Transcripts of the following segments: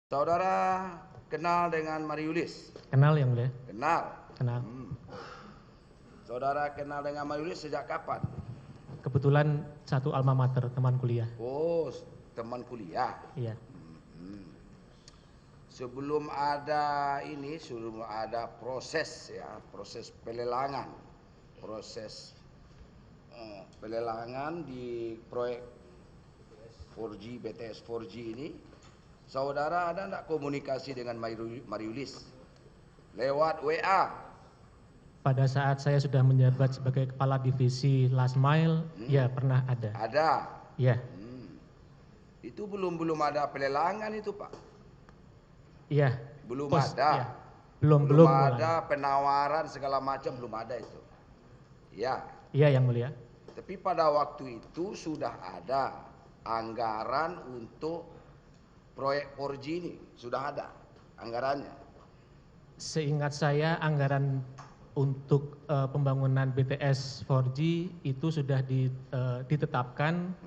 Saudara kenal dengan Mariulis? Kenal yang mulia. Kenal. Kenal. Saudara kenal dengan Mariulis sejak kapan? Kebetulan satu alma mater, teman kuliah. Oh, teman kuliah. Iya. Sebelum ada proses proses pelelangan, pelelangan di proyek 4G BTS 4G ini, saudara ada enggak komunikasi dengan Mariulis lewat WA? Pada saat saya sudah menjabat sebagai kepala divisi last mile, ya pernah ada. Ada. Ya. Itu belum ada pelelangan itu, Pak. Iya. Belum ada. Ya. Belum ada penawaran segala macam, belum ada itu. Ya. Iya yang mulia. Tapi pada waktu itu sudah ada anggaran untuk proyek 4G ini, sudah ada anggarannya. Seingat saya anggaran untuk pembangunan BTS 4G itu sudah ditetapkan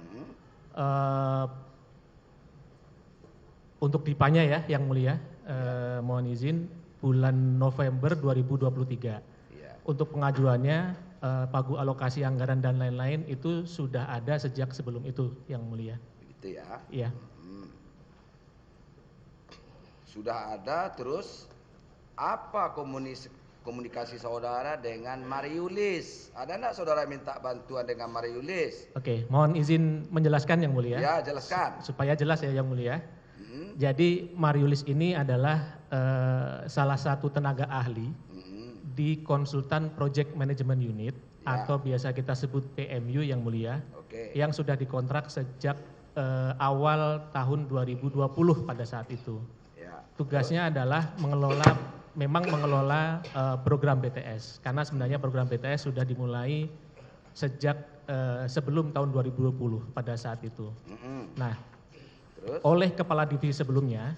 untuk dipanya ya yang mulia. Mohon izin bulan November 2023. Ya. Untuk pengajuannya pagu alokasi anggaran dan lain-lain itu sudah ada sejak sebelum itu yang mulia. Begitu ya. Iya. Sudah ada, terus apa komunikasi saudara dengan Mariulis? Ada enggak saudara minta bantuan dengan Mariulis? Oke, mohon izin menjelaskan yang mulia. Ya, jelaskan. Supaya jelas ya yang mulia. Jadi Mariulis ini adalah salah satu tenaga ahli di konsultan Project Management Unit atau biasa kita sebut PMU yang mulia, yang sudah dikontrak sejak awal tahun 2020 pada saat itu. Tugasnya adalah mengelola program BTS, karena sebenarnya program BTS sudah dimulai sejak sebelum tahun 2020 pada saat itu. Nah, oleh kepala divisi sebelumnya,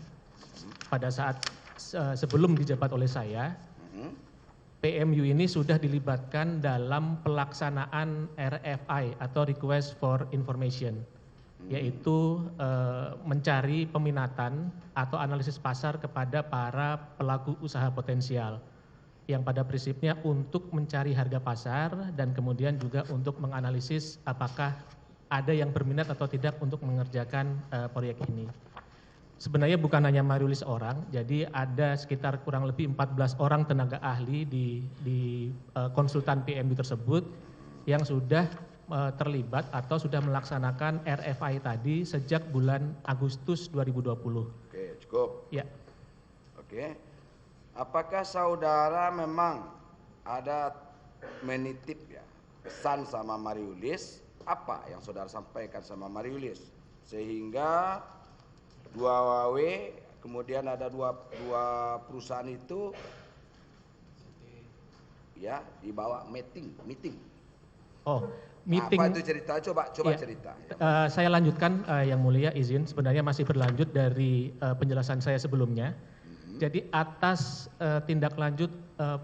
pada saat sebelum dijabat oleh saya, PMU ini sudah dilibatkan dalam pelaksanaan RFI atau Request for Information, yaitu mencari peminatan atau analisis pasar kepada para pelaku usaha potensial, yang pada prinsipnya untuk mencari harga pasar dan kemudian juga untuk menganalisis apakah ada yang berminat atau tidak untuk mengerjakan proyek ini. Sebenarnya bukan hanya Mariulis orang, jadi ada sekitar kurang lebih 14 orang tenaga ahli di konsultan PMU tersebut yang sudah terlibat atau sudah melaksanakan RFI tadi sejak bulan Agustus 2020. Oke, cukup. Ya. Oke. Apakah saudara memang ada menitip ya pesan sama Mariulis? Apa yang saudara sampaikan sama Mariulis sehingga 2W kemudian ada dua perusahaan itu ya dibawa meeting. Oh, meeting. Apa itu cerita? Coba ya, cerita. Saya lanjutkan yang mulia, izin. Sebenarnya masih berlanjut dari penjelasan saya sebelumnya. Jadi atas tindak lanjut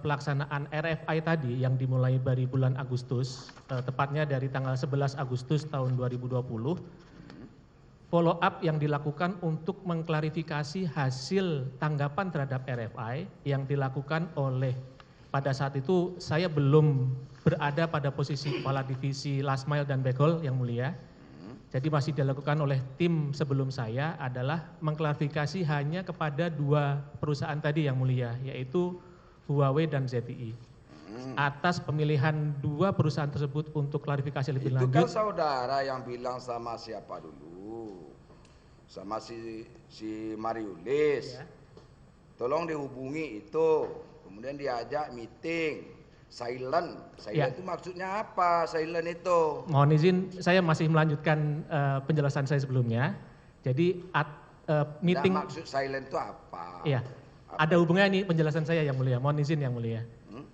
pelaksanaan RFI tadi yang dimulai dari bulan Agustus, tepatnya dari tanggal 11 Agustus tahun 2020, follow up yang dilakukan untuk mengklarifikasi hasil tanggapan terhadap RFI yang dilakukan oleh, pada saat itu saya belum berada pada posisi kepala divisi last mile dan backhaul yang mulia. Jadi masih dilakukan oleh tim sebelum saya adalah mengklarifikasi hanya kepada dua perusahaan tadi yang mulia, yaitu Huawei dan ZTE. Atas pemilihan dua perusahaan tersebut untuk klarifikasi lebih lanjut. Itu kan saudara yang bilang sama siapa dulu? Sama si Mariulis. Ya. Tolong dihubungi itu. Kemudian diajak meeting. Silent ya. Itu maksudnya apa? Silent itu. Mohon izin, saya masih melanjutkan penjelasan saya sebelumnya. Jadi meeting. Nah, maksud silent itu apa? Iya. Ada hubungannya nih penjelasan saya yang mulia. Mohon izin yang mulia.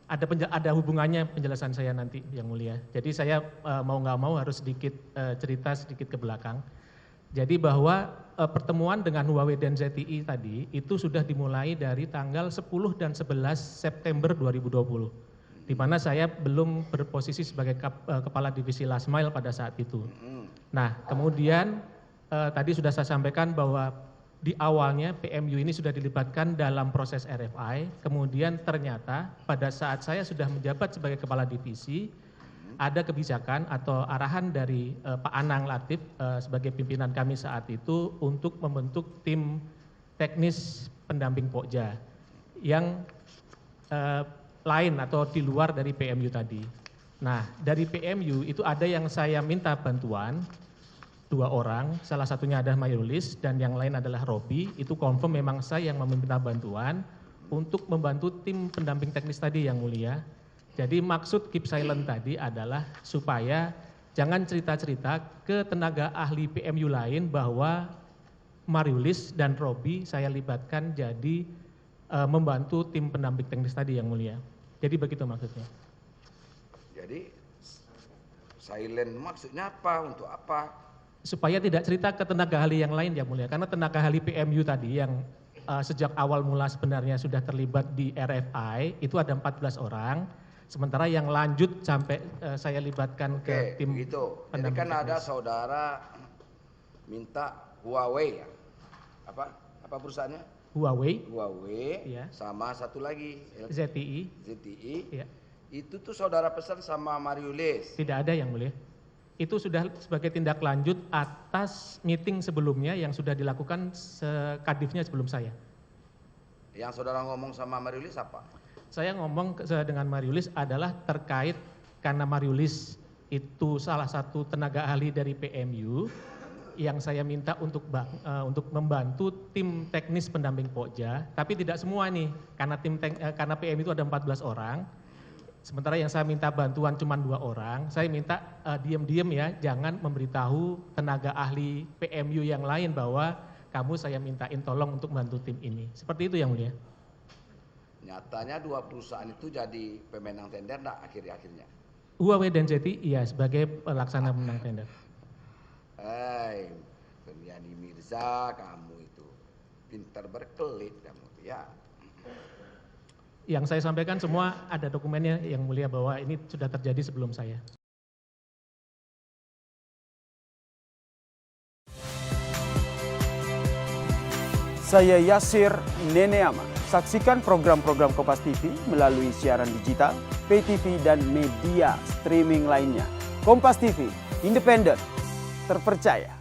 Ada hubungannya penjelasan saya nanti yang mulia. Jadi saya mau nggak mau harus cerita sedikit ke belakang. Jadi bahwa pertemuan dengan Huawei dan ZTE tadi itu sudah dimulai dari tanggal 10 dan 11 September 2020. Di mana saya belum berposisi sebagai kepala divisi last mile pada saat itu. Nah, kemudian tadi sudah saya sampaikan bahwa di awalnya PMU ini sudah dilibatkan dalam proses RFI, kemudian ternyata pada saat saya sudah menjabat sebagai kepala divisi, ada kebijakan atau arahan dari Pak Anang Latif sebagai pimpinan kami saat itu untuk membentuk tim teknis pendamping Pokja yang lain atau di luar dari PMU tadi. Nah, dari PMU itu ada yang saya minta bantuan, 2 orang, salah satunya adalah Mayulis dan yang lain adalah Robi, itu confirm memang saya yang meminta bantuan untuk membantu tim pendamping teknis tadi yang mulia. Jadi maksud keep silent tadi adalah supaya jangan cerita-cerita ke tenaga ahli PMU lain bahwa Mariulis dan Robi saya libatkan jadi membantu tim pendamping teknis tadi yang mulia. Jadi begitu maksudnya. Jadi silent maksudnya apa? Untuk apa? Supaya tidak cerita ke tenaga ahli yang lain yang mulia, karena tenaga ahli PMU tadi yang sejak awal mula sebenarnya sudah terlibat di RFI itu ada 14 orang, sementara yang lanjut sampai saya libatkan ke tim gitu. Jadi kan ada saudara minta Huawei ya? Apa perusahaannya? Huawei ya. Sama satu lagi ZTI ya. Itu tuh saudara pesan sama Mariulis? Tidak ada yang mulia. Itu sudah sebagai tindak lanjut atas meeting sebelumnya yang sudah dilakukan kadifnya sebelum saya. Yang saudara ngomong sama Mariulis apa? Saya ngomong dengan Mariulis adalah terkait karena Mariulis itu salah satu tenaga ahli dari PMU yang saya minta untuk membantu tim teknis pendamping Pokja, tapi tidak semua nih, karena PMU itu ada 14 orang. Sementara yang saya minta bantuan cuma 2 orang, saya minta diam-diam ya, jangan memberitahu tenaga ahli PMU yang lain bahwa kamu saya mintain tolong untuk bantu tim ini. Seperti itu yang mulia. Nyatanya 2 perusahaan itu jadi pemenang tender enggak akhir-akhirnya? Huawei dan ZTI iya sebagai pelaksana pemenang tender. Kurniadi Mirza, kamu itu pintar berkelit kamu ya. Yang saya sampaikan semua ada dokumennya yang mulia bahwa ini sudah terjadi sebelum saya. Saya Yasir Neneama. Saksikan program-program Kompas TV melalui siaran digital, pay TV dan media streaming lainnya. Kompas TV, independen, terpercaya.